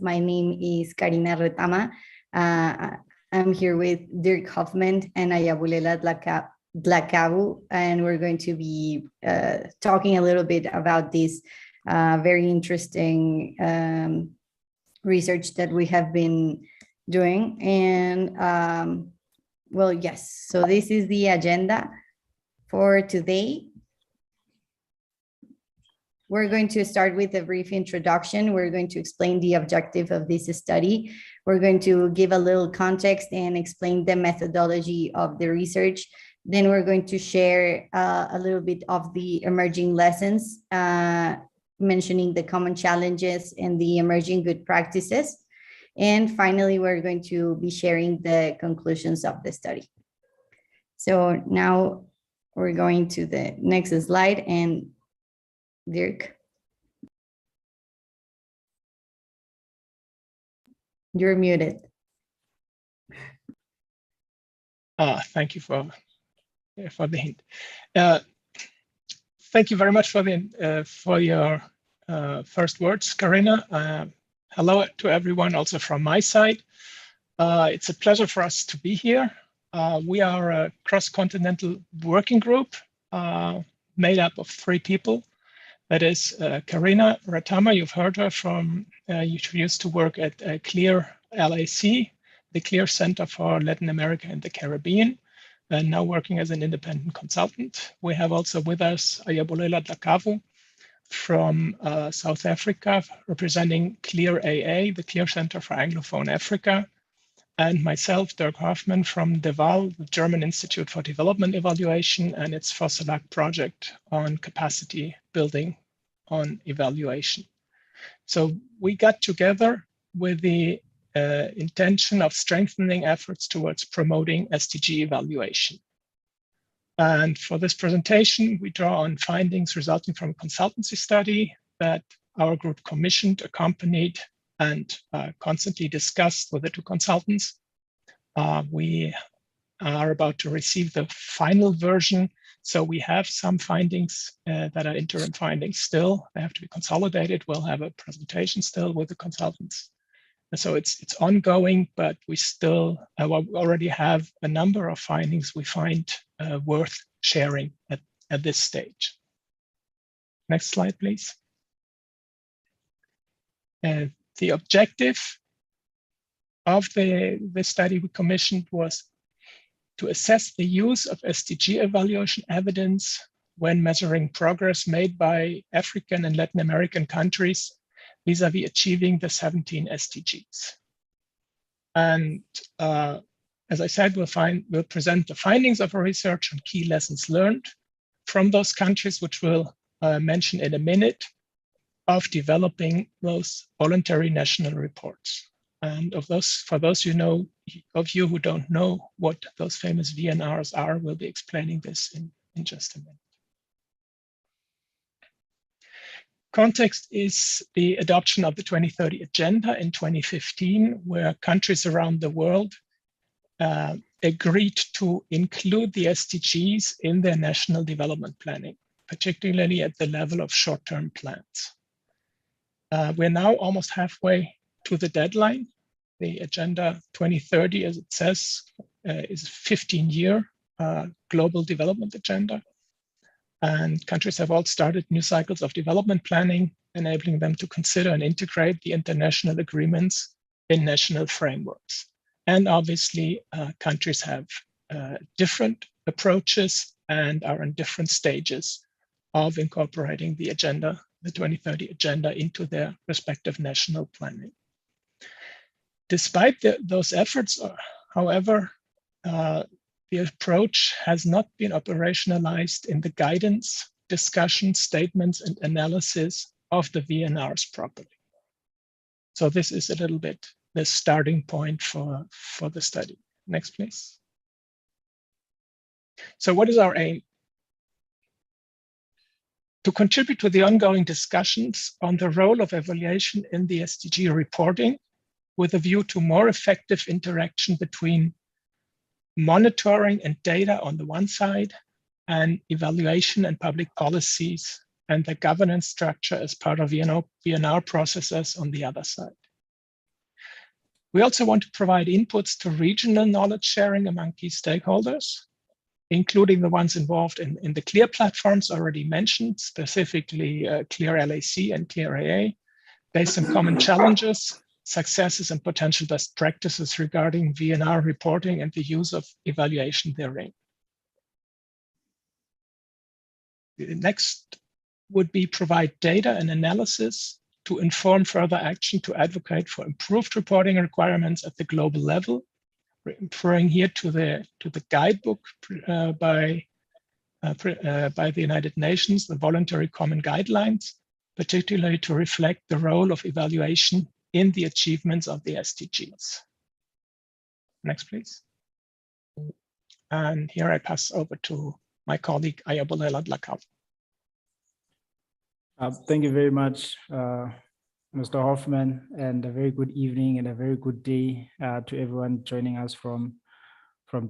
My name is Karina Retama. I'm here with Dirk Hoffman and Ayabulela Dlakabu, and we're going to be talking a little bit about this very interesting research that we have been doing. And well, yes, so this is the agenda for today. We're going to start with a brief introduction. We're going to explain the objective of this study. We're going to give a little context and explain the methodology of the research. Then we're going to share a little bit of the emerging lessons, mentioning the common challenges and the emerging good practices. And finally, we're going to be sharing the conclusions of the study. So now we're going to the next slide, and Dirk, you're muted. Thank you for the hint. Thank you very much for your first words, Karina. Hello to everyone, also from my side. It's a pleasure for us to be here. We are a cross-continental working group made up of 3 people. That is Karina Retama. You've heard her from, she used to work at CLEAR LAC, the CLEAR Center for Latin America and the Caribbean, and now working as an independent consultant. We have also with us Ayabulela Dlakabu from South Africa, representing CLEAR AA, the CLEAR Center for Anglophone Africa, and myself, Dirk Hoffman from DEVAL, the German Institute for Development Evaluation, and its FOSSELAC project on capacity building on evaluation. So we got together with the intention of strengthening efforts towards promoting SDG evaluation. And for this presentation, we draw on findings resulting from a consultancy study that our group commissioned, accompanied, and constantly discussed with the 2 consultants. We are about to receive the final version. So we have some findings that are interim findings still. They have to be consolidated. We'll have a presentation still with the consultants. And so it's ongoing, but we still we already have a number of findings we find worth sharing at this stage. Next slide, please. The objective of the study we commissioned was to assess the use of SDG evaluation evidence when measuring progress made by African and Latin American countries vis-a-vis achieving the 17 SDGs. And as I said, we'll present the findings of our research on key lessons learned from those countries, which we'll mention in a minute, of developing those voluntary national reports. And for those of you who don't know what those famous VNRs are, we'll be explaining this in just a minute. Context is the adoption of the 2030 Agenda in 2015, where countries around the world agreed to include the SDGs in their national development planning, particularly at the level of short-term plans. We're now almost halfway to the deadline. The Agenda 2030, as it says, is a 15-year global development agenda. And countries have all started new cycles of development planning, enabling them to consider and integrate the international agreements in national frameworks. And obviously, countries have different approaches and are in different stages of incorporating the agenda, the 2030 Agenda, into their respective national planning. Despite those efforts, however, the approach has not been operationalized in the guidance, discussion, statements, and analysis of the VNRs properly. So this is a little bit the starting point for the study. Next, please. So what is our aim? To contribute to the ongoing discussions on the role of evaluation in the SDG reporting, with a view to more effective interaction between monitoring and data on the one side, and evaluation and public policies and the governance structure as part of VNR processes on the other side. We also want to provide inputs to regional knowledge sharing among key stakeholders, including the ones involved in the CLEAR platforms already mentioned, specifically CLEAR LAC and CLEAR AA, based on common challenges, successes, and potential best practices regarding VNR reporting and the use of evaluation therein. The next would be provide data and analysis to inform further action to advocate for improved reporting requirements at the global level, referring here to the guidebook by the United Nations, the Voluntary Common Guidelines, particularly to reflect the role of evaluation in the achievements of the SDGs. Next, please. And here I pass over to my colleague, Ayabulela Dlakau. Thank you very much, Mr. Hoffman, and a very good evening and a very good day to everyone joining us from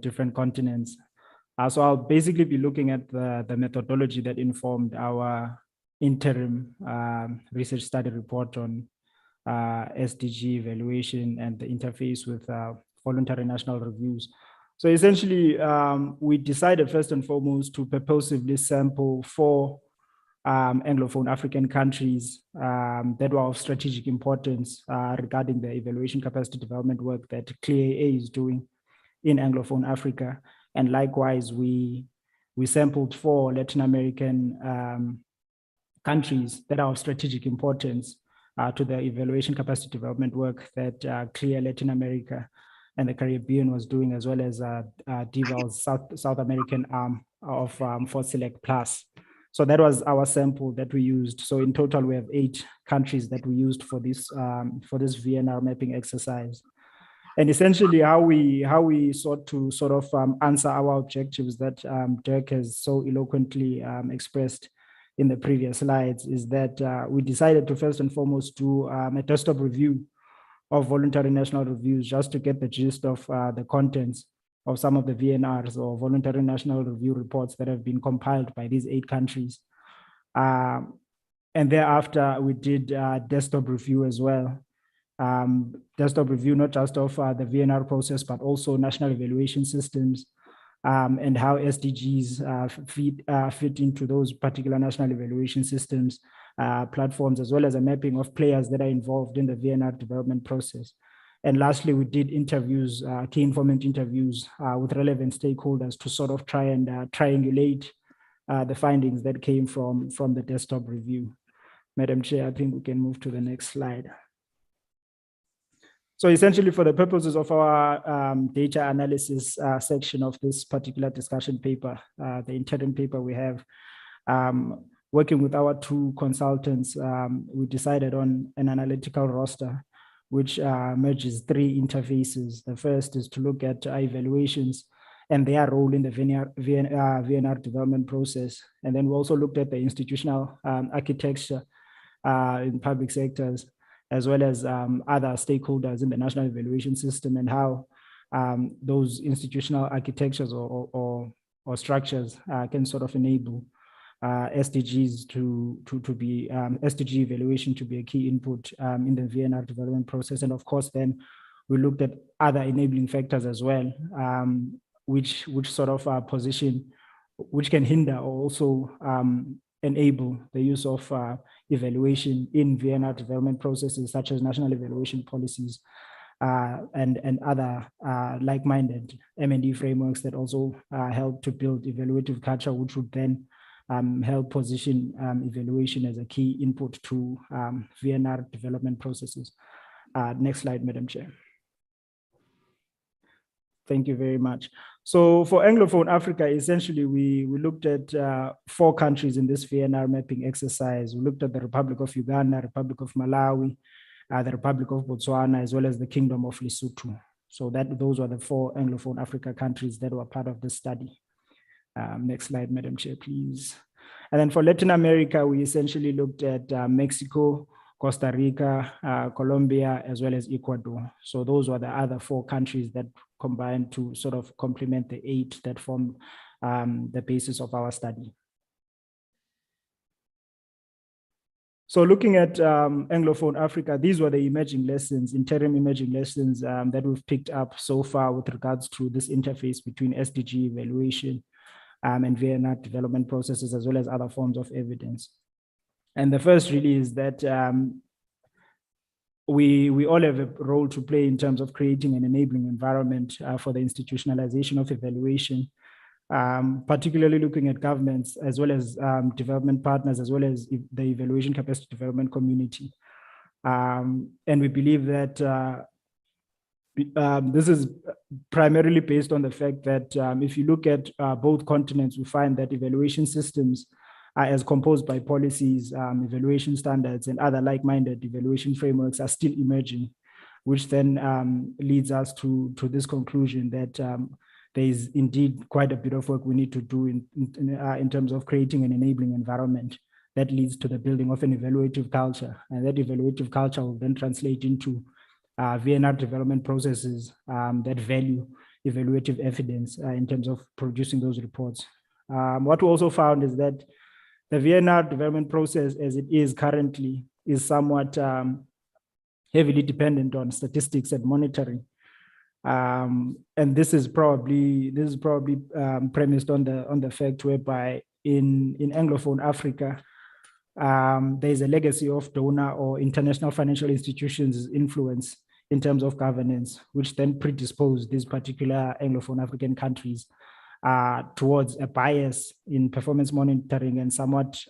different continents. So I'll basically be looking at the methodology that informed our interim research study report on SDG evaluation and the interface with voluntary national reviews. So essentially, we decided first and foremost to purposively sample 4 Anglophone African countries that were of strategic importance regarding the evaluation capacity development work that CLEAR is doing in Anglophone Africa. And likewise, we sampled 4 Latin American countries that are of strategic importance to the evaluation capacity development work that CLEAR Latin America and the Caribbean was doing, as well as DVAL's South American arm of for Select Plus. So that was our sample that we used. So in total, we have 8 countries that we used for this VNR mapping exercise. And essentially, how we sought to sort of answer our objectives that Dirk has so eloquently expressed in the previous slides is that we decided to first and foremost do a desktop review of voluntary national reviews just to get the gist of the contents of some of the VNRs or voluntary national review reports that have been compiled by these 8 countries. And thereafter, we did desktop review as well. Desktop review, not just of the VNR process, but also national evaluation systems and how SDGs fit into those particular national evaluation systems, platforms, as well as a mapping of players that are involved in the VNR development process. And lastly, we did interviews, key informant interviews with relevant stakeholders to sort of try and triangulate the findings that came from the desktop review. Madam Chair, I think we can move to the next slide. So essentially, for the purposes of our data analysis section of this particular discussion paper, the interim paper we have, working with our 2 consultants, we decided on an analytical roster which merges 3 interfaces. The first is to look at evaluations and their role in the VNR development process. And then we also looked at the institutional architecture in public sectors, as well as other stakeholders in the national evaluation system and how those institutional architectures or structures can sort of enable SDGs to be SDG evaluation to be a key input in the VNR development process. And of course, then we looked at other enabling factors as well, which sort of position, which can hinder or also enable the use of evaluation in VNR development processes, such as national evaluation policies and other like-minded M&E frameworks that also help to build evaluative culture, which would then help position evaluation as a key input to VNR development processes. Next slide, Madam Chair. Thank you very much. So for Anglophone Africa, essentially, we looked at 4 countries in this VNR mapping exercise. We looked at the Republic of Uganda, Republic of Malawi, the Republic of Botswana, as well as the Kingdom of Lesotho. So those were the 4 Anglophone Africa countries that were part of the study. Next slide, Madam Chair, please. And then for Latin America, we essentially looked at Mexico, Costa Rica, Colombia, as well as Ecuador. So those were the other 4 countries that combined to sort of complement the 8 that form the basis of our study. So looking at Anglophone Africa, these were the emerging lessons, interim emerging lessons that we've picked up so far with regards to this interface between SDG evaluation and VNR development processes, as well as other forms of evidence. And the first really is that we all have a role to play in terms of creating an enabling environment for the institutionalization of evaluation, particularly looking at governments as well as development partners, as well as the evaluation capacity development community. And we believe that this is primarily based on the fact that if you look at both continents, we find that evaluation systems as composed by policies, evaluation standards, and other like-minded evaluation frameworks are still emerging, which then leads us to this conclusion that there is indeed quite a bit of work we need to do in terms of creating an enabling environment that leads to the building of an evaluative culture. And that evaluative culture will then translate into VNR development processes that value evaluative evidence in terms of producing those reports. What we also found is that the VNR development process as it is currently is somewhat heavily dependent on statistics and monitoring. And this is probably premised on the fact whereby in Anglophone Africa, there's a legacy of donor or international financial institutions' influence in terms of governance, which then predispose these particular Anglophone African countries towards a bias in performance monitoring and somewhat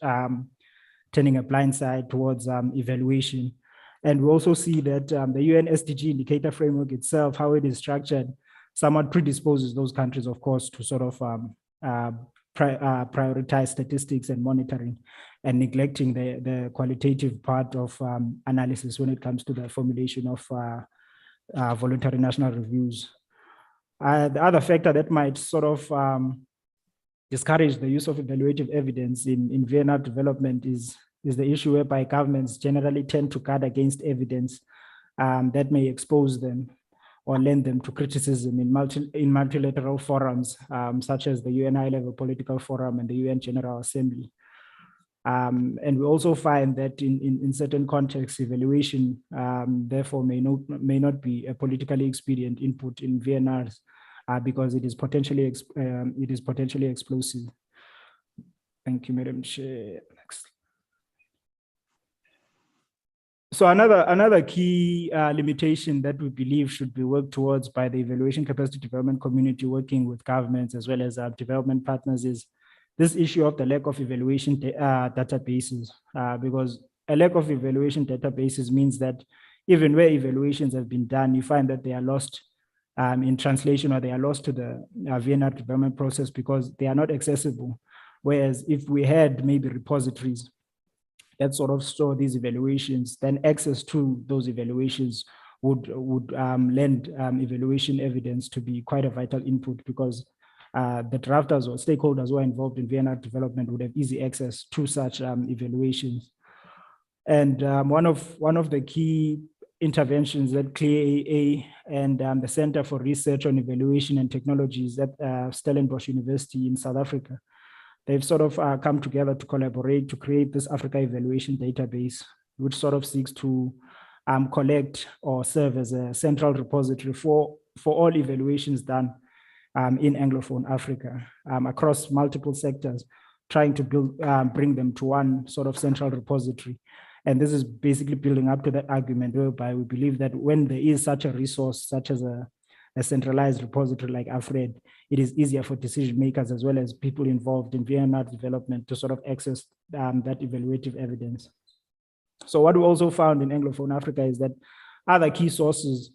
turning a blind side towards evaluation. And we also see that the UN SDG indicator framework itself, how it is structured, somewhat predisposes those countries, of course, to sort of prioritize statistics and monitoring and neglecting the qualitative part of analysis when it comes to the formulation of voluntary national reviews. The other factor that might sort of discourage the use of evaluative evidence in VNR development is the issue whereby governments generally tend to guard against evidence that may expose them or lend them to criticism in multilateral forums, such as the UN High-Level Political Forum and the UN General Assembly. And we also find that in certain contexts, evaluation therefore may not be a politically expedient input in VNRs because it is potentially explosive. Thank you, Madam Chair. Next. So another key limitation that we believe should be worked towards by the evaluation capacity development community working with governments as well as our development partners is this issue of the lack of evaluation databases, because a lack of evaluation databases means that even where evaluations have been done, you find that they are lost in translation or they are lost to the VNR development process because they are not accessible. Whereas if we had maybe repositories that sort of store these evaluations, then access to those evaluations would lend evaluation evidence to be quite a vital input because the drafters or stakeholders who are involved in VNR development would have easy access to such evaluations. And one of the key interventions that CLEAR and the Center for Research on Evaluation and Technologies at Stellenbosch University in South Africa, they've sort of come together to collaborate to create this Africa Evaluation Database, which sort of seeks to collect or serve as a central repository for all evaluations done in Anglophone Africa across multiple sectors, trying to bring them to one sort of central repository. And this is basically building up to that argument whereby we believe that when there is such a resource, such as a centralized repository like AFRED, it is easier for decision makers as well as people involved in VNR development to sort of access that evaluative evidence. So what we also found in Anglophone Africa is that other key sources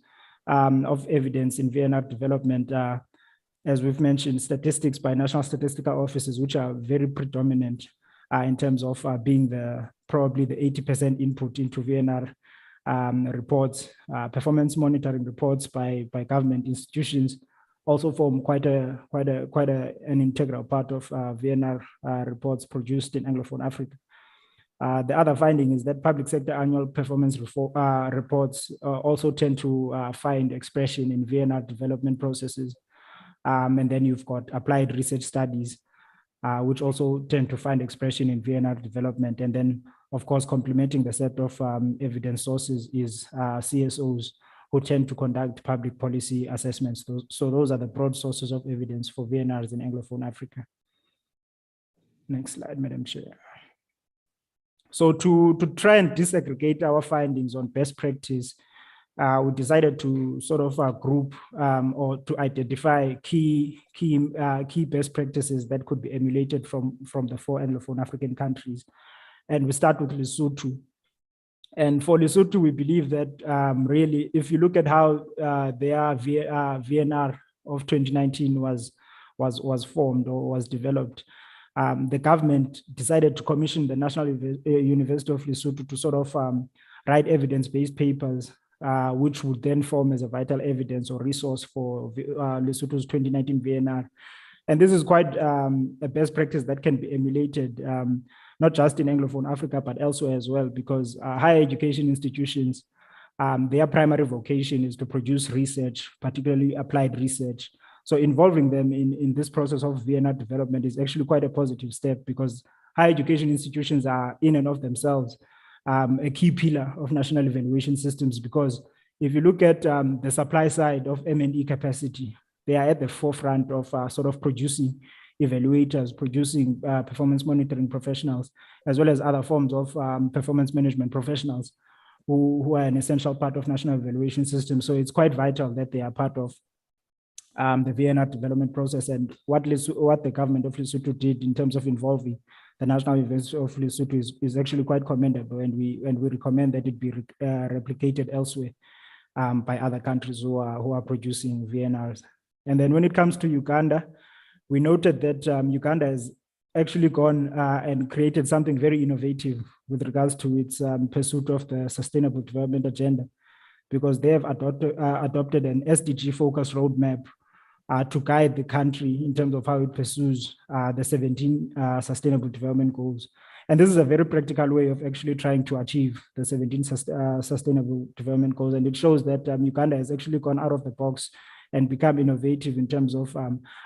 of evidence in VNR development are, as we've mentioned, statistics by national statistical offices, which are very predominant in terms of being probably the 80% input into VNR reports. Performance monitoring reports by government institutions also form quite an integral part of VNR reports produced in Anglophone Africa. The other finding is that public sector annual performance reports also tend to find expression in VNR development processes. And then you've got applied research studies, which also tend to find expression in VNR development. And then of course, complementing the set of evidence sources is CSOs, who tend to conduct public policy assessments. So those are the broad sources of evidence for VNRs in Anglophone Africa. Next slide, Madam Chair. So to try and disaggregate our findings on best practice, we decided to sort of group or to identify key best practices that could be emulated from the 4 Anglophone African countries. And we start with Lesotho. And for Lesotho, we believe that really, if you look at how their VNR of 2019 was formed or was developed, the government decided to commission the National University of Lesotho to sort of write evidence-based papers, which would then form as a vital evidence or resource for Lesotho's 2019 VNR. And this is quite a best practice that can be emulated, not just in Anglophone Africa, but elsewhere as well, because higher education institutions, their primary vocation is to produce research, particularly applied research. So involving them in this process of VNR development is actually quite a positive step, because higher education institutions are in and of themselves a key pillar of national evaluation systems, because if you look at the supply side of M&E capacity, they are at the forefront of sort of producing evaluators, producing performance monitoring professionals, as well as other forms of performance management professionals who are an essential part of national evaluation systems. So it's quite vital that they are part of the VNR development process. And what the government of Lesotho did in terms of involving the National University of Lesotho is actually quite commendable, and we recommend that it be replicated elsewhere by other countries who are producing VNRs. And then when it comes to Uganda, we noted that Uganda has actually gone and created something very innovative with regards to its pursuit of the Sustainable Development Agenda, because they have adopted an SDG-focused roadmap to guide the country in terms of how it pursues the 17 Sustainable Development Goals. And this is a very practical way of actually trying to achieve the 17 Sustainable Development Goals. And it shows that Uganda has actually gone out of the box and become innovative in terms of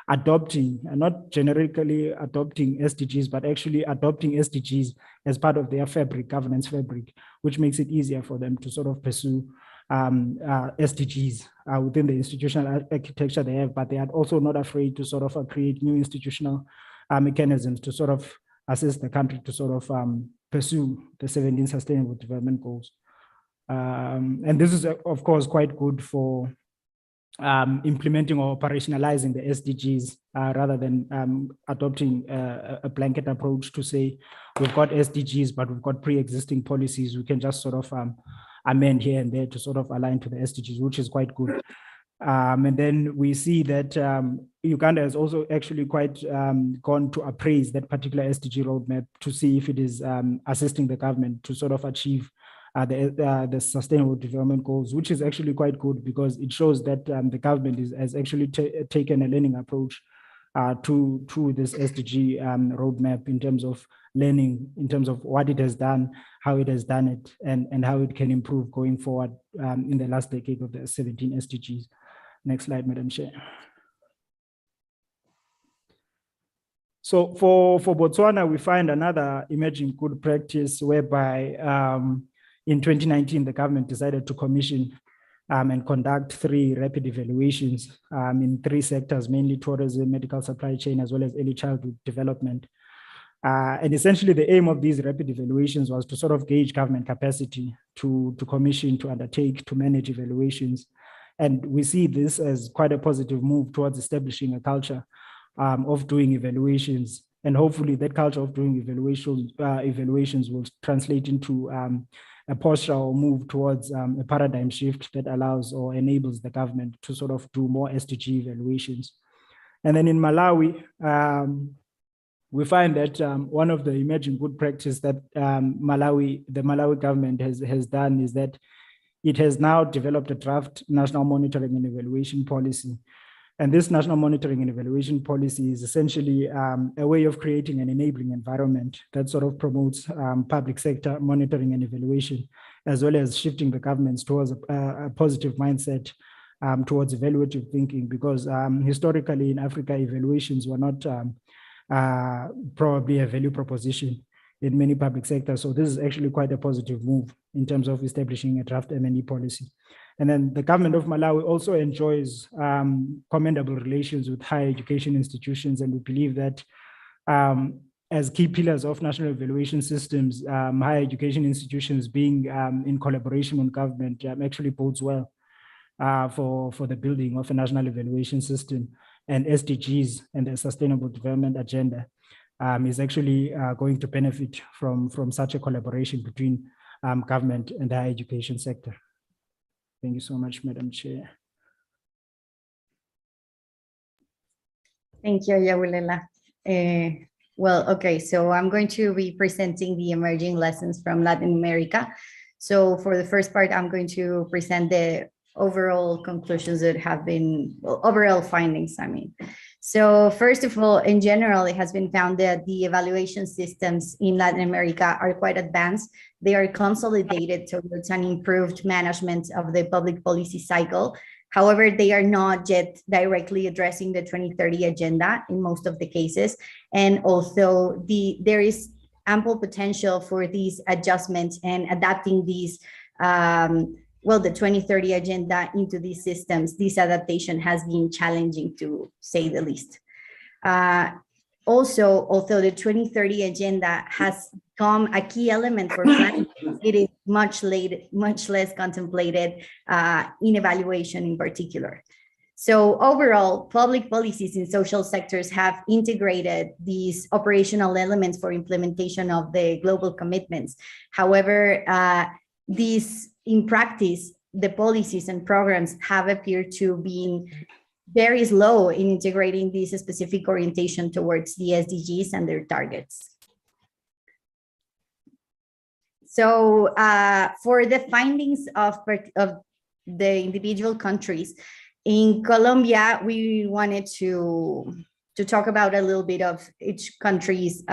adopting, and not generically adopting SDGs, but actually adopting SDGs as part of their governance fabric, which makes it easier for them to sort of pursue SDGs within the institutional architecture they have, but they are also not afraid to sort of create new institutional mechanisms to sort of assist the country to sort of pursue the 17 Sustainable Development Goals. And this is, of course, quite good for implementing or operationalizing the SDGs rather than adopting a blanket approach to say, we've got SDGs, but we've got pre-existing policies. We can just sort of amend here and there to sort of align to the SDGs, which is quite good. And then we see that Uganda has also actually quite gone to appraise that particular SDG roadmap to see if it is assisting the government to sort of achieve the Sustainable Development Goals, which is actually quite good, because it shows that the government has actually taken a learning approach to this SDG roadmap in terms of learning, in terms of what it has done, how it has done it, and how it can improve going forward in the last decade of the 17 SDGs. Next slide, Madam Chair. So for Botswana, we find another emerging good practice whereby in 2019, the government decided to commission and conduct 3 rapid evaluations in 3 sectors, mainly tourism, medical supply chain, as well as early childhood development. And essentially the aim of these rapid evaluations was to sort of gauge government capacity to commission, to undertake, to manage evaluations. And we see this as quite a positive move towards establishing a culture of doing evaluations. And hopefully that culture of doing evaluations will translate into a posture or move towards a paradigm shift that allows or enables the government to sort of do more SDG evaluations. And then in Malawi, we find that one of the emerging good practice that the Malawi government has done is that it has now developed a draft national monitoring and evaluation policy. And this national monitoring and evaluation policy is essentially a way of creating an enabling environment that sort of promotes public sector monitoring and evaluation, as well as shifting the governments towards a positive mindset towards evaluative thinking, because historically in Africa, evaluations were not probably a value proposition. in many public sectors. So this is actually quite a positive move in terms of establishing a draft M&E policy. And then the government of Malawi also enjoys commendable relations with higher education institutions. And we believe that as key pillars of national evaluation systems, higher education institutions being in collaboration with government actually bodes well for the building of a national evaluation system, and SDGs and the Sustainable Development Agenda is actually going to benefit from such a collaboration between government and the higher education sector. Thank you so much, Madam Chair. Thank you, Ayabulela. Well, okay, so I'm going to be presenting the emerging lessons from Latin America. So for the first part, I'm going to present the overall conclusions that have been, well, overall findings, I mean. So first of all, in general, it has been found that the evaluation systems in Latin America are quite advanced. They are consolidated towards an improved management of the public policy cycle. However, they are not yet directly addressing the 2030 agenda in most of the cases. And also there is ample potential for these adjustments and adapting these, well, the 2030 agenda into these systems. This adaptation has been challenging, to say the least. Also, although the 2030 agenda has become a key element for planning, it is much less contemplated in evaluation in particular. So overall, public policies in social sectors have integrated these operational elements for implementation of the global commitments. However, these in practice, the policies and programs have appeared to be very slow in integrating this specific orientation towards the SDGs and their targets. So for the findings of the individual countries, in Colombia, we wanted to talk about a little bit of each country's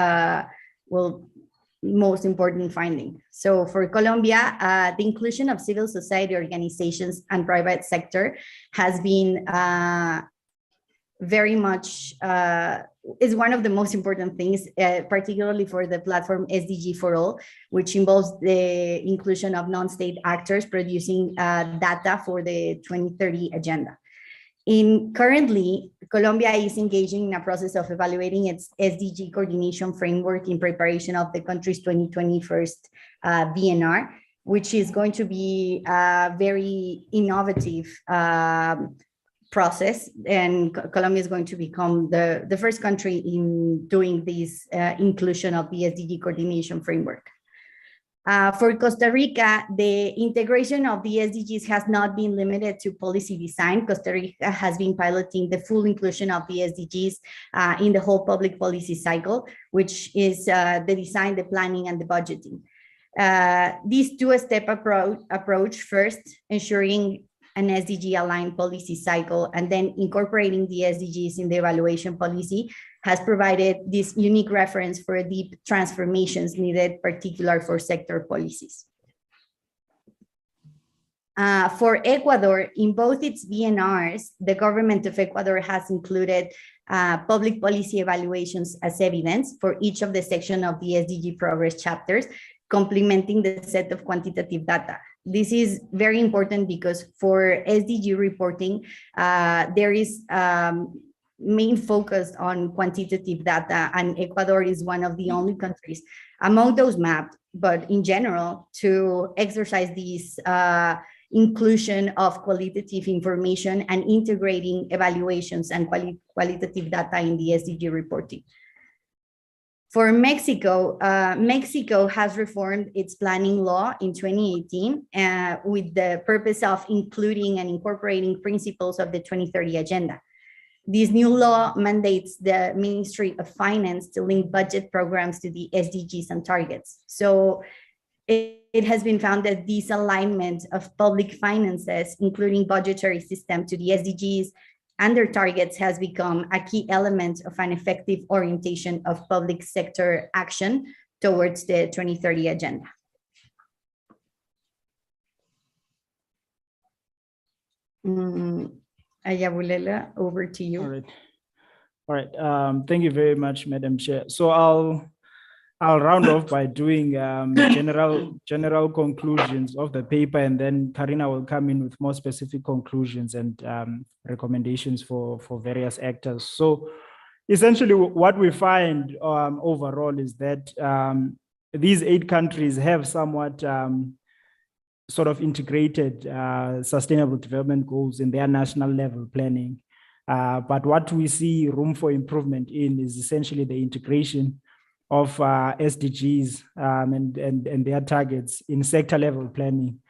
most important finding. So for Colombia, the inclusion of civil society organizations and private sector has been very much, is one of the most important things, particularly for the platform SDG for All, which involves the inclusion of non-state actors producing data for the 2030 agenda. Currently, Colombia is engaging in a process of evaluating its SDG coordination framework in preparation of the country's 2021 VNR, which is going to be a very innovative process. And Colombia is going to become the first country in doing this inclusion of the SDG coordination framework. For Costa Rica, the integration of the SDGs has not been limited to policy design. Costa Rica has been piloting the full inclusion of the SDGs in the whole public policy cycle, which is the design, the planning, and the budgeting. This two-step approach, first ensuring an SDG-aligned policy cycle and then incorporating the SDGs in the evaluation policy, has provided this unique reference for deep transformations needed, particular for sector policies. For Ecuador, in both its VNRs, the government of Ecuador has included public policy evaluations as evidence for each of the section of the SDG progress chapters, complementing the set of quantitative data. This is very important because for SDG reporting, there is main focus on quantitative data, and Ecuador is one of the only countries among those mapped, but in general, to exercise this inclusion of qualitative information and integrating evaluations and qualitative data in the SDG reporting. For Mexico, Mexico has reformed its planning law in 2018 with the purpose of including and incorporating principles of the 2030 agenda. This new law mandates the Ministry of Finance to link budget programs to the SDGs and targets. So it has been found that this alignment of public finances, including budgetary system, to the SDGs and their targets has become a key element of an effective orientation of public sector action towards the 2030 agenda. Ayabulela, over to you. All right. Thank you very much, Madam Chair. So I'll I'll round off by doing general conclusions of the paper, and then Karina will come in with more specific conclusions and recommendations for various actors. So essentially what we find overall is that these 8 countries have somewhat sort of integrated sustainable development goals in their national level planning. But what we see room for improvement in is essentially the integration of SDGs and their targets in sector level planning,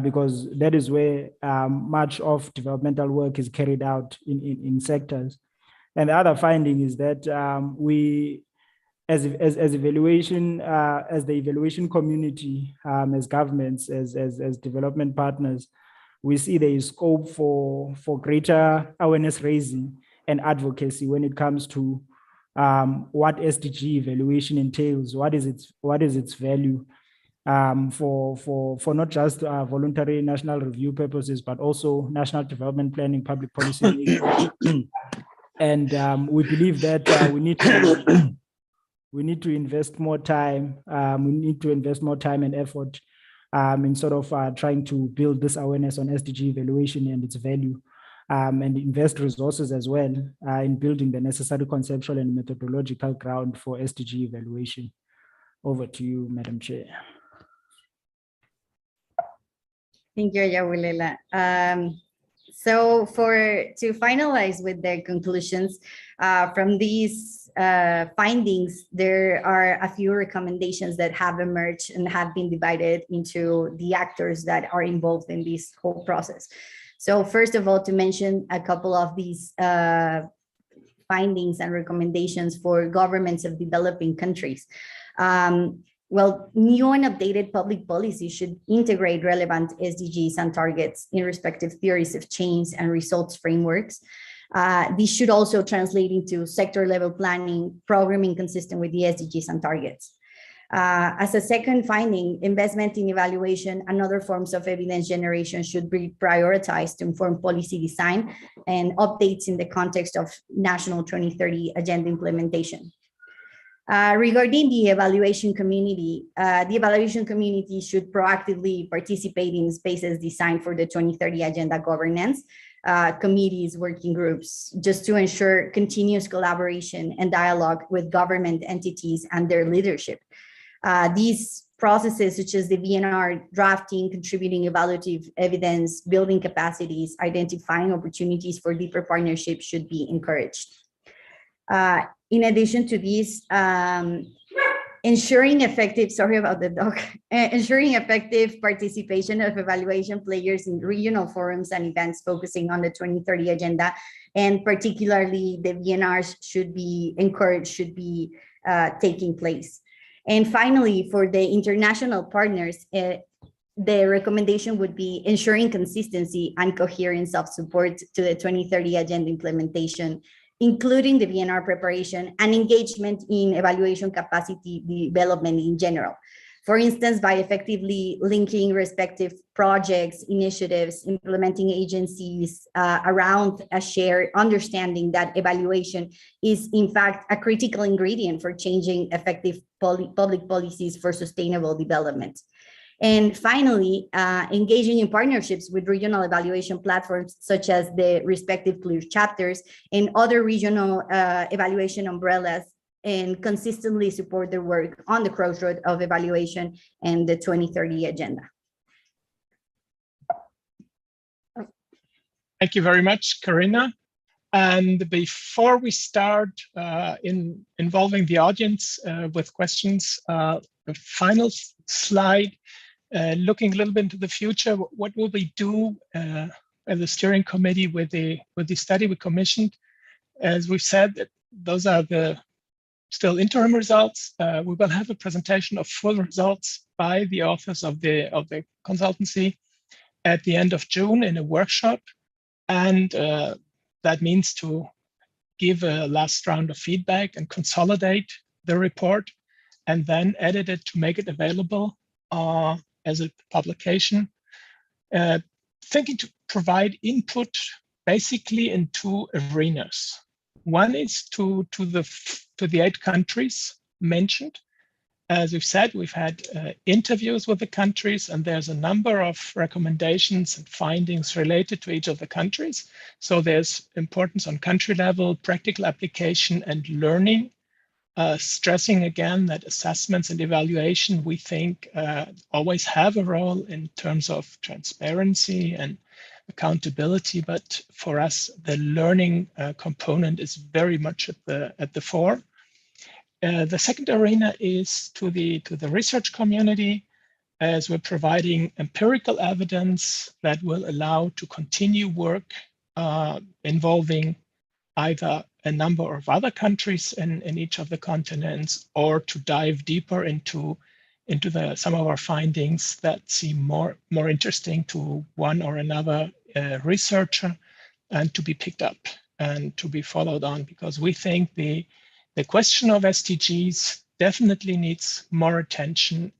because that is where much of developmental work is carried out in sectors. And the other finding is that we, as the evaluation community, as governments, as development partners, we see there is scope for greater awareness raising and advocacy when it comes to what SDG evaluation entails, what is its value for not just voluntary national review purposes, but also national development planning, public policy making. And we believe that we need to invest more time. We need to invest more time and effort in sort of trying to build this awareness on SDG evaluation and its value, and invest resources as well in building the necessary conceptual and methodological ground for SDG evaluation. Over to you, Madam Chair. Thank you, Yawelela. So to finalize with the conclusions from these findings, there are a few recommendations that have emerged and have been divided into the actors that are involved in this whole process. So first of all, to mention a couple of these findings and recommendations for governments of developing countries. Well, new and updated public policy should integrate relevant SDGs and targets in respective theories of change and results frameworks. These should also translate into sector level planning, programming consistent with the SDGs and targets. As a second finding, investment in evaluation and other forms of evidence generation should be prioritized to inform policy design and updates in the context of national 2030 agenda implementation. Regarding the evaluation community should proactively participate in spaces designed for the 2030 agenda governance, committees, working groups, just to ensure continuous collaboration and dialogue with government entities and their leadership. These processes, such as the VNR drafting, contributing evaluative evidence, building capacities, identifying opportunities for deeper partnerships, should be encouraged. In addition to these, ensuring effective participation of evaluation players in regional forums and events focusing on the 2030 agenda, and particularly the VNRs should be encouraged, should be taking place. And finally, for the international partners, the recommendation would be ensuring consistency and coherence of support to the 2030 agenda implementation, including the VNR preparation and engagement in evaluation capacity development in general. For instance, by effectively linking respective projects, initiatives, implementing agencies around a shared understanding that evaluation is in fact a critical ingredient for changing effective public policies for sustainable development. And finally, engaging in partnerships with regional evaluation platforms, such as the respective CLEAR chapters and other regional evaluation umbrellas, and consistently support their work on the crossroad of evaluation and the 2030 agenda. Thank you very much, Karina. And before we start involving the audience with questions, the final slide, looking a little bit into the future, what will we do as a steering committee with the study we commissioned? As we've said, those are the still interim results. We will have a presentation of full results by the authors of the consultancy at the end of June in a workshop. And that means to give a last round of feedback and consolidate the report, and then edit it to make it available as a publication. Thinking to provide input basically in 2 arenas. One is to the 8 countries mentioned, As we've said, we've had interviews with the countries, and there's a number of recommendations and findings related to each of the countries. So there's importance on country level, practical application, and learning. Stressing again that assessments and evaluation, we think, always have a role in terms of transparency and accountability. But for us, the learning component is very much at the fore. The second arena is to the research community, as we're providing empirical evidence that will allow to continue work involving either a number of other countries in each of the continents, or to dive deeper into some of our findings that seem more interesting to one or another researcher, and to be picked up and to be followed on, because we think the question of SDGs definitely needs more attention,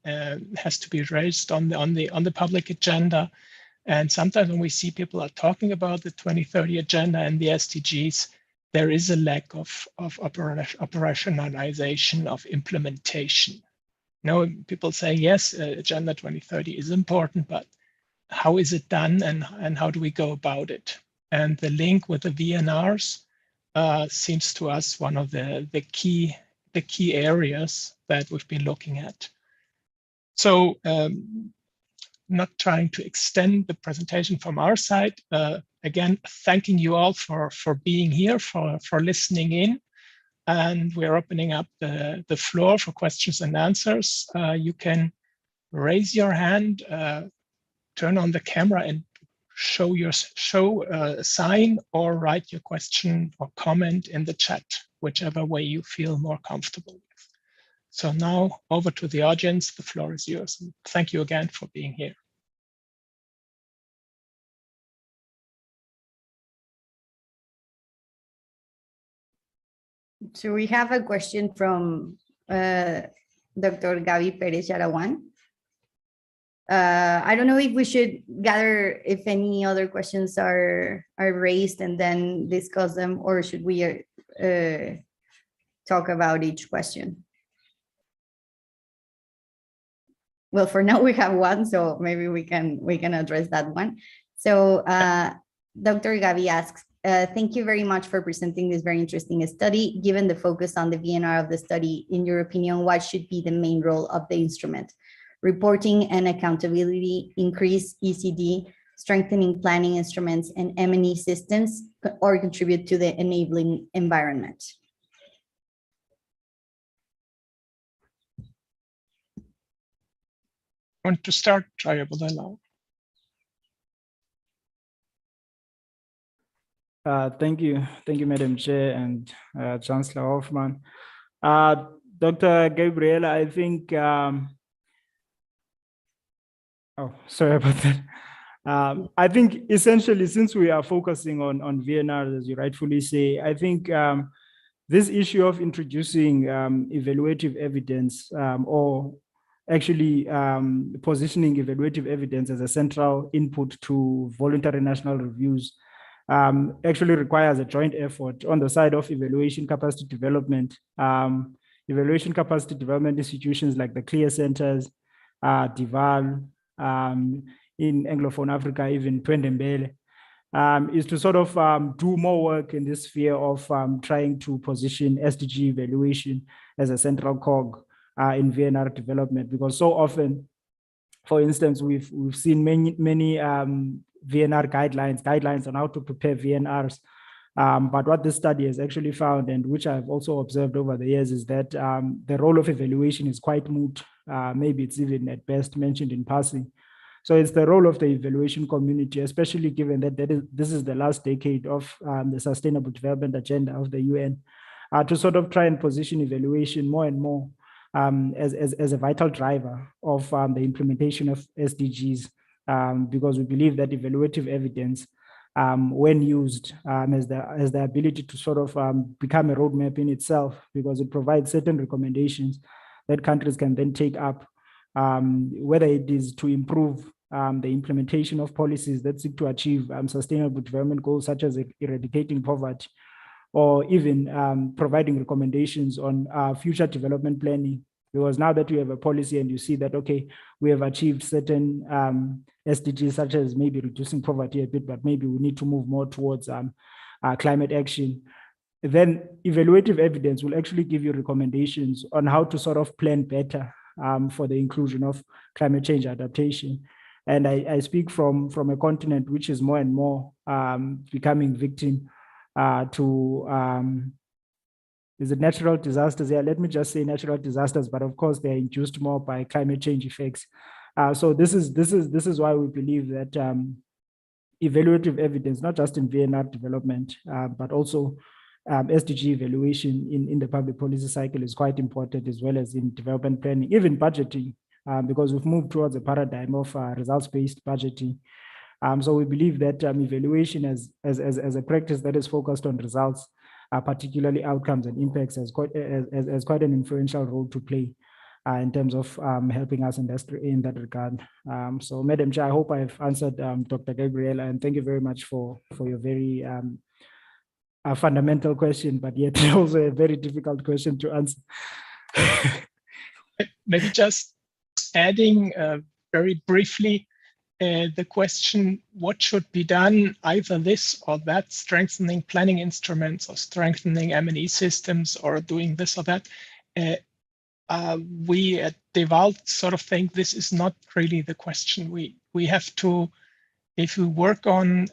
has to be raised on the public agenda. And sometimes when we see people are talking about the 2030 agenda and the SDGs, there is a lack of operationalization, of implementation. You know, people say, yes, Agenda 2030 is important, but how is it done, and how do we go about it? And the link with the VNRs seems to us one of the key areas that we've been looking at. So not trying to extend the presentation from our side. Again, thanking you all for being here, for listening in. And we're opening up the floor for questions and answers. You can raise your hand, turn on the camera and show a sign, or write your question or comment in the chat, whichever way you feel more comfortable with. So now over to the audience, the floor is yours. And thank you again for being here. So we have a question from Dr. Gaby Perez Arawan. I don't know if we should gather if any other questions are raised and then discuss them, or should we talk about each question? Well, for now we have one, so maybe we can address that one. So Dr. Gaby asks, thank you very much for presenting this very interesting study. Given the focus on the VNR of the study, in your opinion, what should be the main role of the instrument? Reporting and accountability, increase ECD, strengthening planning instruments and M&E systems, or contribute to the enabling environment? Want to start, Jaya Budala? Thank you, Madam Chair and Chancellor Hoffman. Dr. Gabriela, I think, oh, sorry about that. I think essentially, since we are focusing on VNR, as you rightfully say, I think this issue of introducing evaluative evidence, or actually positioning evaluative evidence as a central input to voluntary national reviews, actually requires a joint effort on the side of evaluation capacity development. Evaluation capacity development institutions like the CLEAR centers, DIVAL, in Anglophone Africa, even Twendembele, is to sort of do more work in this sphere of trying to position SDG evaluation as a central cog in VNR development, because so often, for instance, we've seen many VNR guidelines on how to prepare VNRs. But what this study has actually found, and which I've also observed over the years, is that the role of evaluation is quite moot. Maybe it's even at best mentioned in passing. So it's the role of the evaluation community, especially given that this is the last decade of the Sustainable Development Agenda of the UN, to sort of try and position evaluation more and more as a vital driver of the implementation of SDGs, because we believe that evaluative evidence, when used, has the ability to sort of become a roadmap in itself, because it provides certain recommendations that countries can then take up, whether it is to improve the implementation of policies that seek to achieve sustainable development goals, such as eradicating poverty, or even providing recommendations on future development planning Because now that you have a policy and you see that, okay, we have achieved certain SDGs, such as maybe reducing poverty a bit, but maybe we need to move more towards climate action, then evaluative evidence will actually give you recommendations on how to sort of plan better for the inclusion of climate change adaptation. And I speak from a continent which is more and more becoming victim to is it natural disasters? Yeah, let me just say natural disasters, but of course they're induced more by climate change effects. So this is why we believe that evaluative evidence, not just in VNR development, but also SDG evaluation in the public policy cycle is quite important, as well as in development planning, even budgeting, because we've moved towards a paradigm of results-based budgeting. So we believe that evaluation as a practice that is focused on results, particularly outcomes and impacts, has quite an influential role to play in terms of helping us industry in that regard. So Madam Chair, I hope I've answered Dr. Gabriela, and thank you very much for your very a fundamental question, but yet also a very difficult question to answer. Maybe just adding very briefly the question, what should be done, either this or that, strengthening planning instruments or strengthening M&E systems or doing this or that. We at DeWalt sort of think this is not really the question. We have to, if we work on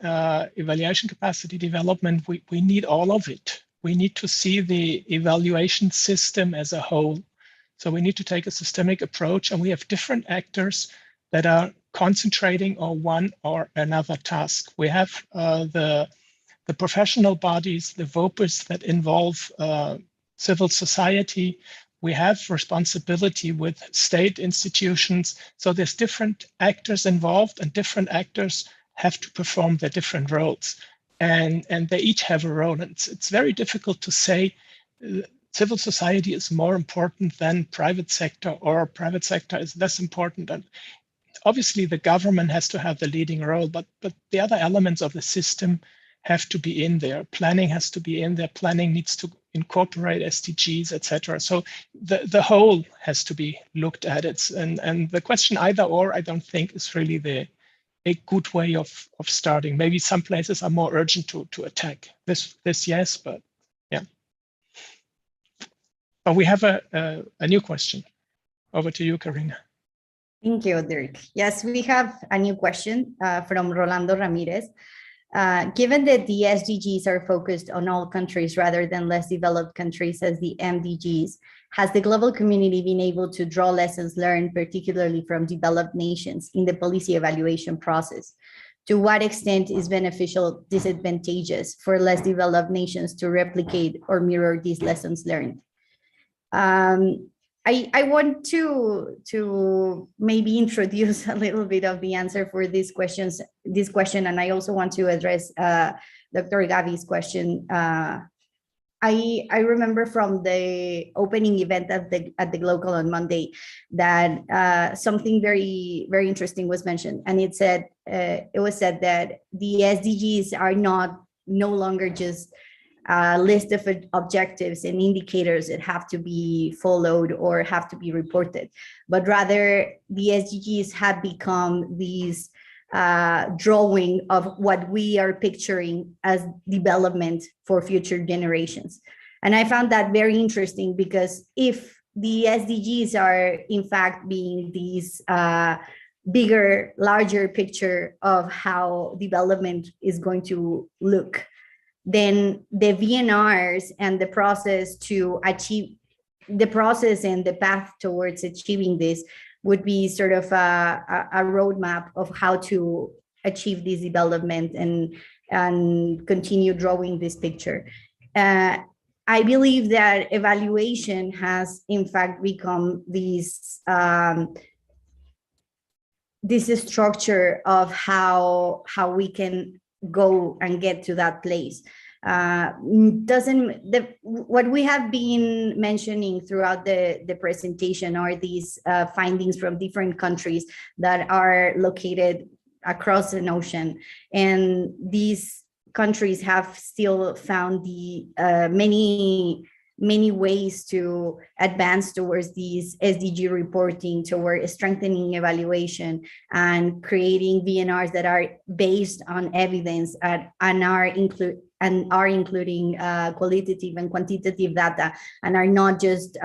evaluation capacity development, we need all of it. We need to see the evaluation system as a whole. So we need to take a systemic approach, and we have different actors that are concentrating on one or another task. We have the professional bodies, the VOPAs that involve civil society. We have responsibility with state institutions. So there's different actors involved, and different actors have to perform their different roles. And they each have a role. And it's very difficult to say civil society is more important than private sector, or private sector is less important. And obviously the government has to have the leading role, but the other elements of the system have to be in there. Planning has to be in there. Planning needs to incorporate SDGs, etc. So the whole has to be looked at. And the question either or, I don't think is really a good way of starting. Maybe some places are more urgent to attack this yes, but yeah. But we have a new question. Over to you, Karina. Thank you, Dirk. Yes, we have a new question from Rolando Ramirez. Given that the SDGs are focused on all countries rather than less developed countries as the MDGs, has the global community been able to draw lessons learned, particularly from developed nations, in the policy evaluation process? To what extent is beneficial disadvantageous for less developed nations to replicate or mirror these lessons learned? I want to maybe introduce a little bit of the answer for this question, and I also want to address Dr. Gavi's question. I remember from the opening event at the Glocal on Monday that something very, very interesting was mentioned, and it was said that the SDGs are no longer just a list of objectives and indicators that have to be followed or have to be reported, but rather the SDGs have become these drawing of what we are picturing as development for future generations. And I found that very interesting, because if the SDGs are in fact being these bigger, larger picture of how development is going to look, then the VNRs and the process to achieve the process and the path towards achieving this would be sort of a roadmap of how to achieve this development and continue drawing this picture. I believe that evaluation has in fact become this structure of how we can go and get to that place. What we have been mentioning throughout the presentation are these findings from different countries that are located across an ocean, and these countries have still found the many many ways to advance towards these SDG reporting, toward strengthening evaluation and creating VNRs that are based on evidence and are including qualitative and quantitative data, and are not just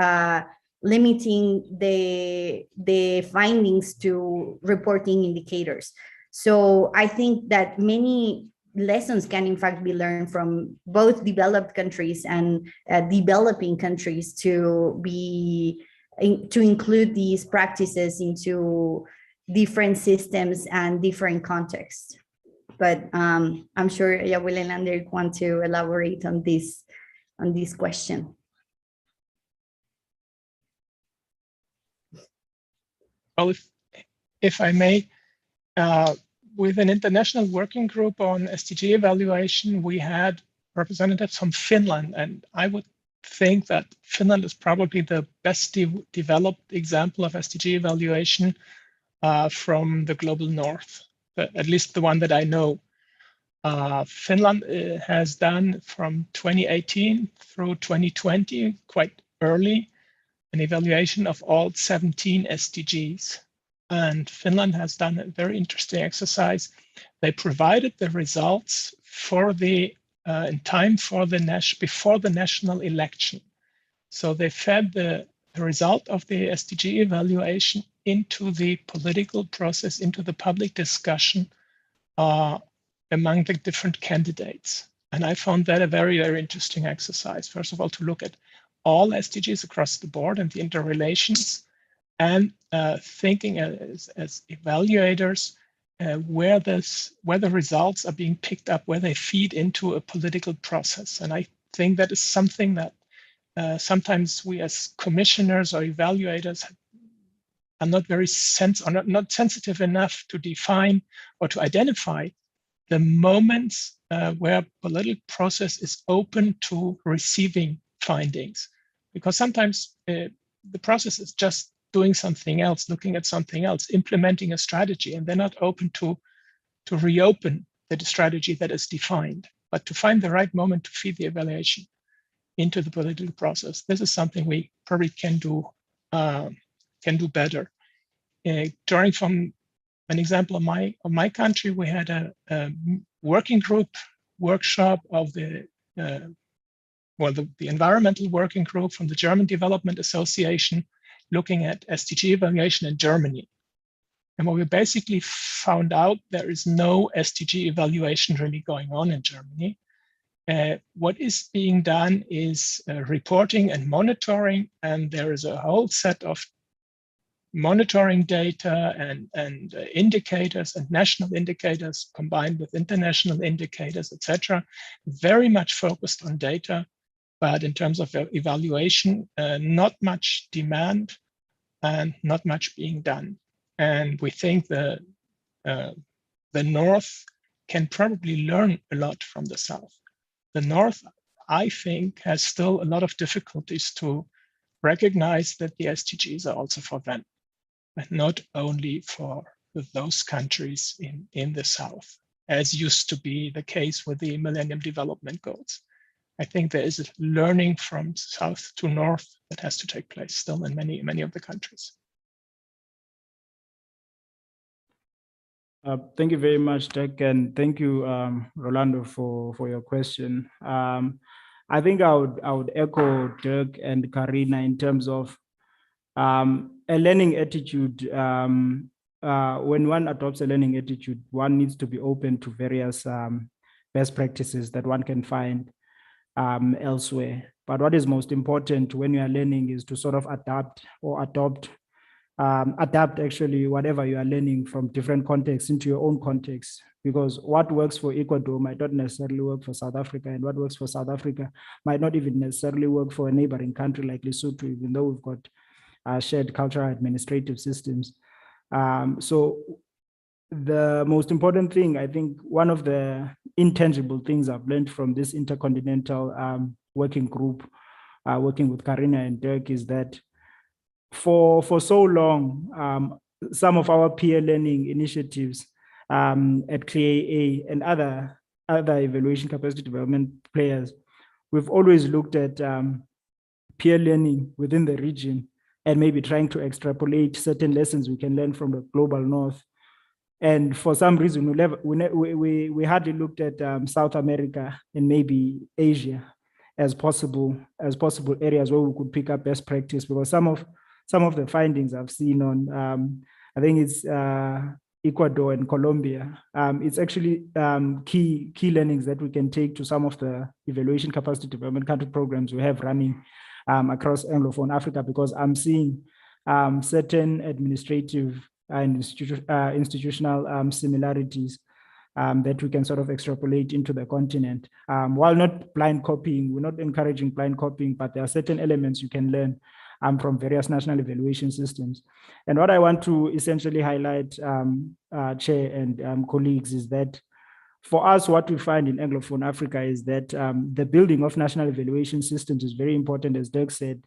limiting the findings to reporting indicators. So I think that many lessons can in fact be learned from both developed countries and developing countries to include these practices into different systems and different contexts. But I'm sure Yabuel and Lander want to elaborate on this question. Well, if I may, with an international working group on SDG evaluation, we had representatives from Finland, and I would think that Finland is probably the best developed example of SDG evaluation from the global north, at least the one that I know. Finland has done from 2018 through 2020, quite early, an evaluation of all 17 SDGs. And Finland has done a very interesting exercise. They provided the results for in time for before the national election. So they fed the result of the SDG evaluation into the political process, into the public discussion among the different candidates. And I found that a very, very interesting exercise. First of all, to look at all SDGs across the board and the interrelations, and thinking as evaluators where the results are being picked up, where they feed into a political process. And I think that is something that sometimes we as commissioners or evaluators are not very not sensitive enough to define or to identify the moments where political process is open to receiving findings. Because sometimes the process is just doing something else, looking at something else, implementing a strategy, and they're not open to reopen the strategy that is defined, but to find the right moment to feed the evaluation into the political process. This is something we probably can do better. Drawing from an example of my country, we had a working group workshop of the environmental working group from the German Development Association, looking at SDG evaluation in Germany. And what we basically found out, there is no SDG evaluation really going on in Germany. What is being done is reporting and monitoring, and there is a whole set of monitoring data and indicators and national indicators combined with international indicators, etc., very much focused on data. But in terms of evaluation, not much demand and not much being done. And we think the North can probably learn a lot from the South. The North, I think, has still a lot of difficulties to recognize that the SDGs are also for them, and not only for those countries in the South, as used to be the case with the Millennium Development Goals. I think there is a learning from South to North that has to take place still in many of the countries. Thank you very much, Dirk, and thank you, Rolando, for your question. I think I would echo Dirk and Karina in terms of a learning attitude. When one adopts a learning attitude, one needs to be open to various best practices that one can find elsewhere. But what is most important when you are learning is to sort of adapt actually whatever you are learning from different contexts into your own context, because what works for Ecuador might not necessarily work for South Africa, and what works for South Africa might not even necessarily work for a neighboring country like Lesotho, even though we've got shared cultural administrative systems. So the most important thing, I think one of the intangible things I've learned from this intercontinental working group, working with Karina and Dirk, is that for so long, some of our peer learning initiatives at CLEA and other evaluation capacity development players, we've always looked at peer learning within the region and maybe trying to extrapolate certain lessons we can learn from the global north. And for some reason, we hardly looked at South America and maybe Asia as possible areas where we could pick up best practice, because some of the findings I've seen on I think it's Ecuador and Colombia. It's actually key learnings that we can take to some of the evaluation capacity development country programs we have running across Anglophone Africa, because I'm seeing certain administrative and institutional similarities that we can sort of extrapolate into the continent. While not blind copying, we're not encouraging blind copying, but there are certain elements you can learn from various national evaluation systems. And what I want to essentially highlight, Chair and colleagues, is that for us, what we find in Anglophone Africa is that the building of national evaluation systems is very important, as Dirk said.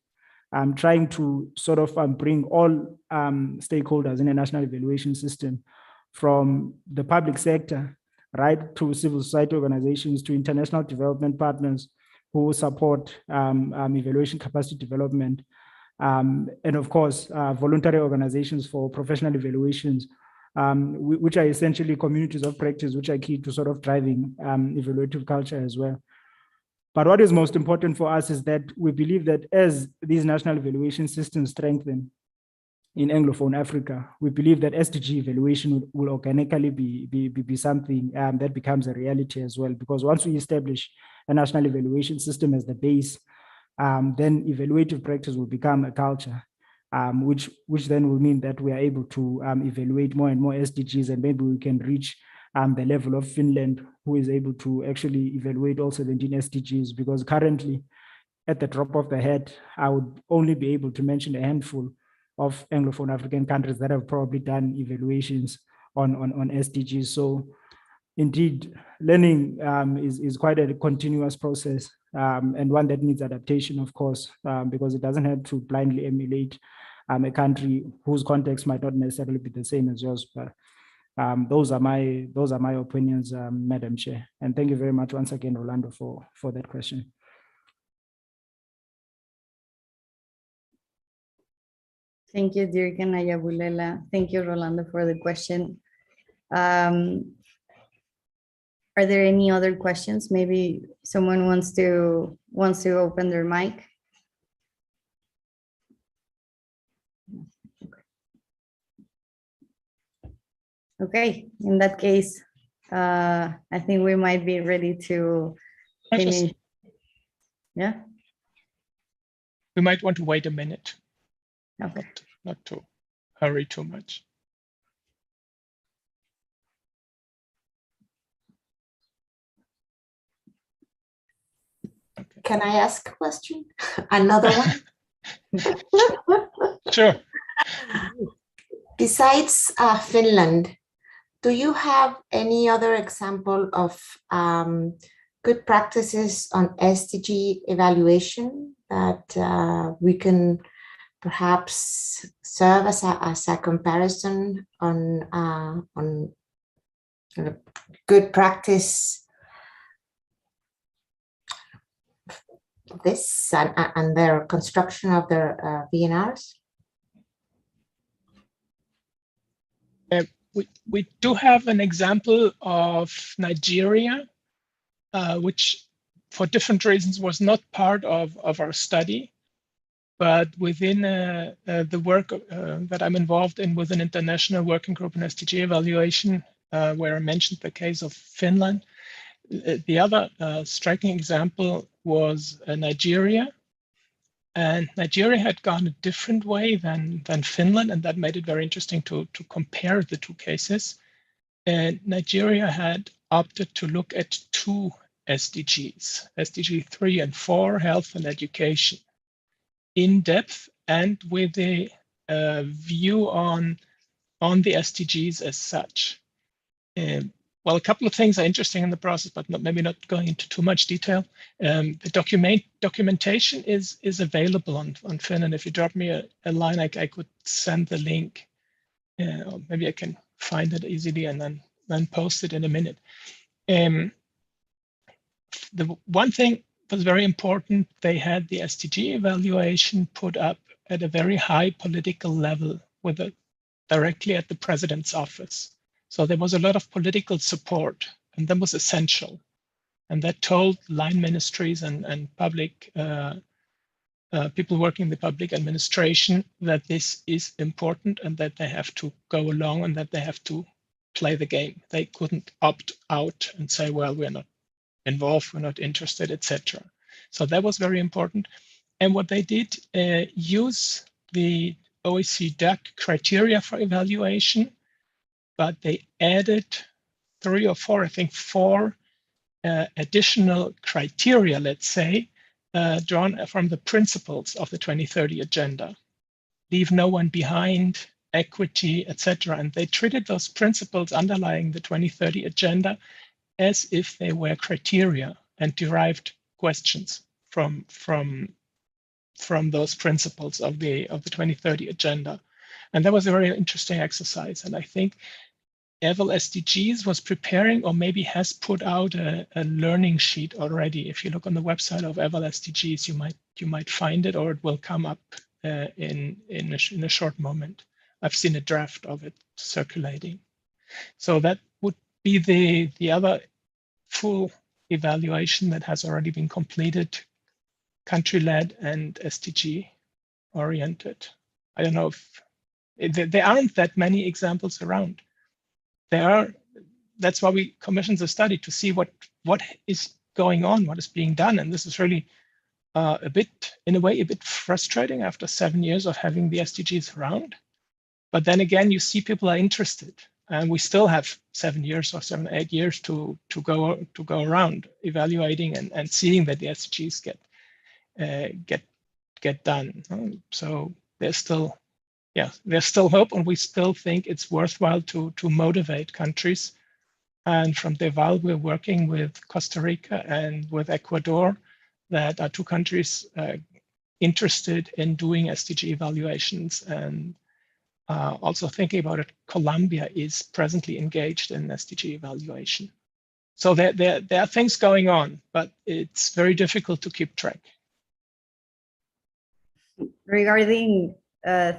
Trying to sort of bring all stakeholders in a national evaluation system, from the public sector, right, to civil society organizations, to international development partners who support evaluation capacity development, and of course, voluntary organizations for professional evaluations, which are essentially communities of practice, which are key to sort of driving evaluative culture as well. But what is most important for us is that we believe that as these national evaluation systems strengthen in Anglophone Africa, we believe that SDG evaluation will organically be something that becomes a reality as well. Because once we establish a national evaluation system as the base, then evaluative practice will become a culture, which then will mean that we are able to evaluate more and more SDGs, and maybe we can reach the level of Finland, who is able to actually evaluate all 17 SDGs, because currently, at the drop of the hat, I would only be able to mention a handful of Anglophone African countries that have probably done evaluations on SDGs. So indeed, learning is quite a continuous process, and one that needs adaptation, of course, because it doesn't have to blindly emulate a country whose context might not necessarily be the same as yours. But those are my opinions, Madam Chair. And thank you very much once again, Rolando, for that question. Thank you, Dirk and Ayabulela. Thank you, Rolando, for the question. Are there any other questions? Maybe someone wants to open their mic. Okay, in that case, I think we might be ready to finish. Yeah. We might want to wait a minute. Okay. Not to hurry too much. Okay. Can I ask a question? Another one? Sure. Besides Finland, do you have any other example of good practices on SDG evaluation that we can perhaps serve as a comparison on good practice this and their construction of their VNRs? We do have an example of Nigeria, which for different reasons was not part of our study, but within the work that I'm involved in with an international working group in SDG evaluation, where I mentioned the case of Finland. The other striking example was Nigeria. And Nigeria had gone a different way than Finland, and that made it very interesting to compare the two cases. And Nigeria had opted to look at two SDGs, SDG 3 and 4, health and education, in depth and with a view on the SDGs as such. Well, a couple of things are interesting in the process, but maybe not going into too much detail. The documentation is available on Finland. If you drop me a line, I could send the link. Or maybe I can find it easily and then post it in a minute. The one thing was very important. They had the SDG evaluation put up at a very high political level with directly at the president's office. So there was a lot of political support, and that was essential. And that told line ministries and public people working in the public administration that this is important and that they have to go along and that they have to play the game. They couldn't opt out and say, well, we're not involved, we're not interested, etc. So that was very important. And what they did, use the OECD criteria for evaluation, but they added 3 or 4, I think 4 additional criteria, let's say, drawn from the principles of the 2030 agenda. Leave no one behind, equity, etc. And they treated those principles underlying the 2030 agenda as if they were criteria and derived questions from those principles of the 2030 agenda. And that was a very interesting exercise. And I think EVAL SDGs was preparing, or maybe has put out a learning sheet already. If you look on the website of EVAL SDGs, you might find it, or it will come up in a short moment. I've seen a draft of it circulating. So that would be the other full evaluation that has already been completed, country-led and SDG oriented. I don't know if there aren't that many examples around. That's why we commissioned the study, to see what is going on, what is being done. And this is really in a way, a bit frustrating after 7 years of having the SDGs around. But then again, you see people are interested, and we still have 7 years or 7, 8 years to go around evaluating and seeing that the SDGs get done. So there's still hope, and we still think it's worthwhile to motivate countries. And from the EVAL, we're working with Costa Rica and with Ecuador, that are 2 countries interested in doing SDG evaluations. And also thinking about it, Colombia is presently engaged in SDG evaluation. So there are things going on, but it's very difficult to keep track. Regarding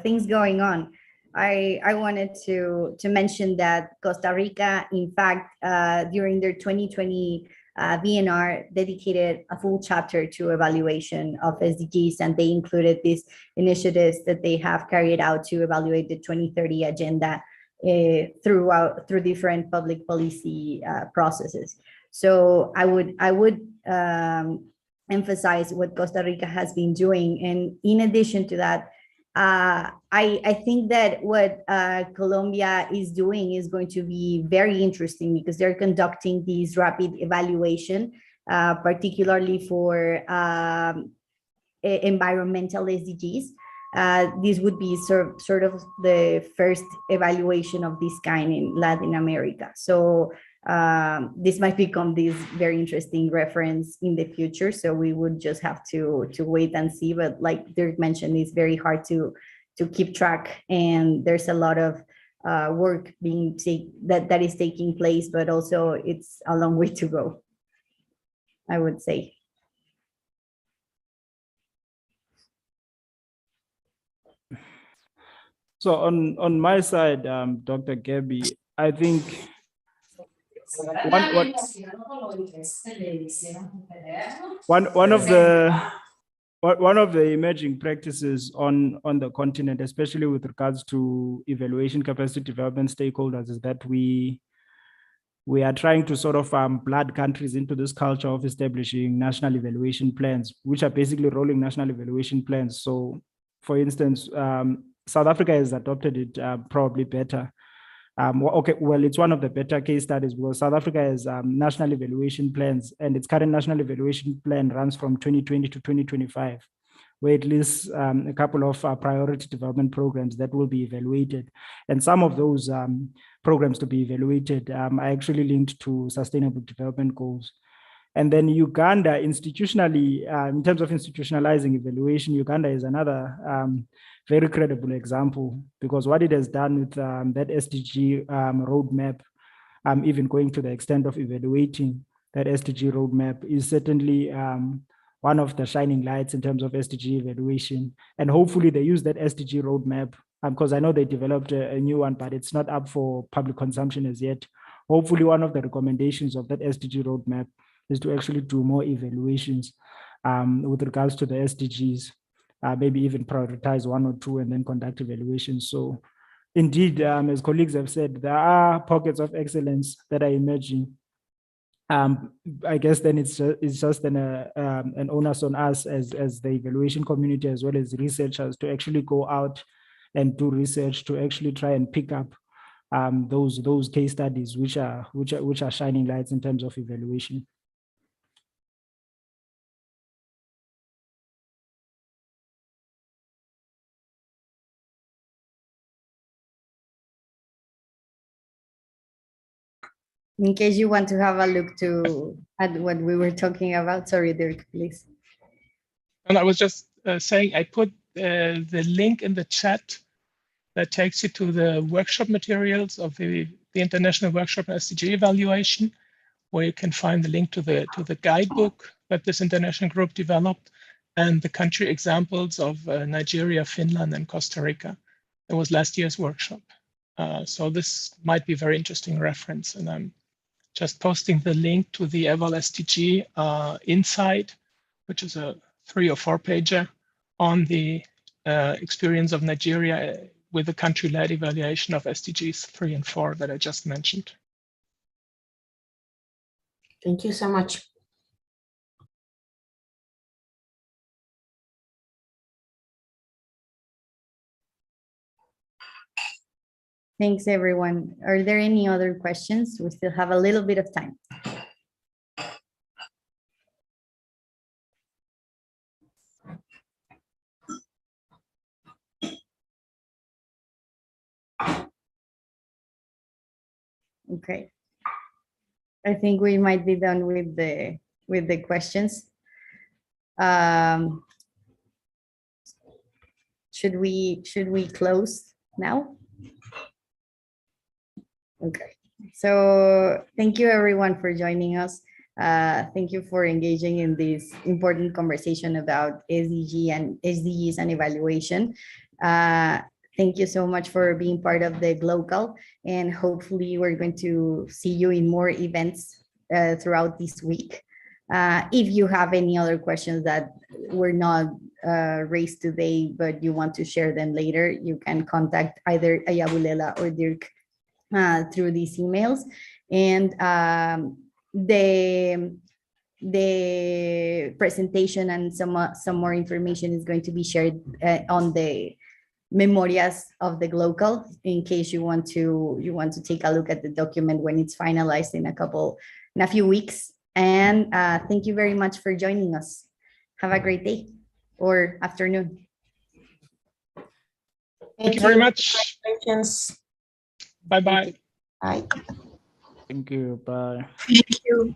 things going on, I wanted to mention that Costa Rica, in fact, during their 2020 VNR, dedicated a full chapter to evaluation of SDGs, and they included these initiatives that they have carried out to evaluate the 2030 agenda through different public policy processes. So I would emphasize what Costa Rica has been doing, and in addition to that, I think that what Colombia is doing is going to be very interesting, because they're conducting these rapid evaluation, particularly for environmental SDGs. This would be sort of the first evaluation of this kind in Latin America. So this might become this very interesting reference in the future. So we would just have to wait and see. But like Dirk mentioned, it's very hard to keep track, and there's a lot of work that is taking place, but also it's a long way to go, I would say. So on my side, Dr. Gabby, I think one of the emerging practices on the continent, especially with regards to evaluation capacity development stakeholders, is that we are trying to sort of blood countries into this culture of establishing national evaluation plans, which are basically rolling national evaluation plans. So, for instance, South Africa has adopted it probably better. It's one of the better case studies, because South Africa has national evaluation plans, and its current national evaluation plan runs from 2020 to 2025, where it lists a couple of priority development programs that will be evaluated. And some of those programs to be evaluated are actually linked to sustainable development goals. And then Uganda, institutionally, in terms of institutionalizing evaluation, Uganda is another very credible example, because what it has done with that SDG roadmap, even going to the extent of evaluating that SDG roadmap, is certainly one of the shining lights in terms of SDG evaluation. And hopefully they use that SDG roadmap, because I know they developed a new one, but it's not up for public consumption as yet. Hopefully one of the recommendations of that SDG roadmap is to actually do more evaluations with regards to the SDGs, maybe even prioritize one or two and then conduct evaluations. So indeed, as colleagues have said, there are pockets of excellence that are emerging. I guess then it's just an onus on us as the evaluation community as well as researchers to actually go out and do research to actually try and pick up those case studies which are shining lights in terms of evaluation. In case you want to have a look at what we were talking about, sorry, Dirk, please. And I was just saying, I put the link in the chat that takes you to the workshop materials of the International Workshop on SDG Evaluation, where you can find the link to the guidebook that this international group developed and the country examples of Nigeria, Finland, and Costa Rica. It was last year's workshop. So this might be a very interesting reference. And I'm just posting the link to the Eval SDG Insight, which is a 3 or 4 pager on the experience of Nigeria with the country-led evaluation of SDGs 3 and 4 that I just mentioned. Thank you so much. Thanks, everyone. Are there any other questions? We still have a little bit of time. Okay. I think we might be done with the questions. Should we close now? Okay. So thank you everyone for joining us. Thank you for engaging in this important conversation about SDGs and evaluation. Thank you so much for being part of the Glocal, and hopefully we're going to see you in more events throughout this week. If you have any other questions that were not raised today, but you want to share them later, you can contact either Ayabulela or Dirk through these emails. And the presentation and some more information is going to be shared on the memorias of the Glocal, in case you want to take a look at the document when it's finalized in a few weeks. And thank you very much for joining us. Have a great day or afternoon. Thank you very much. Congratulations. Bye-bye. Bye. Thank you. Bye. Thank you.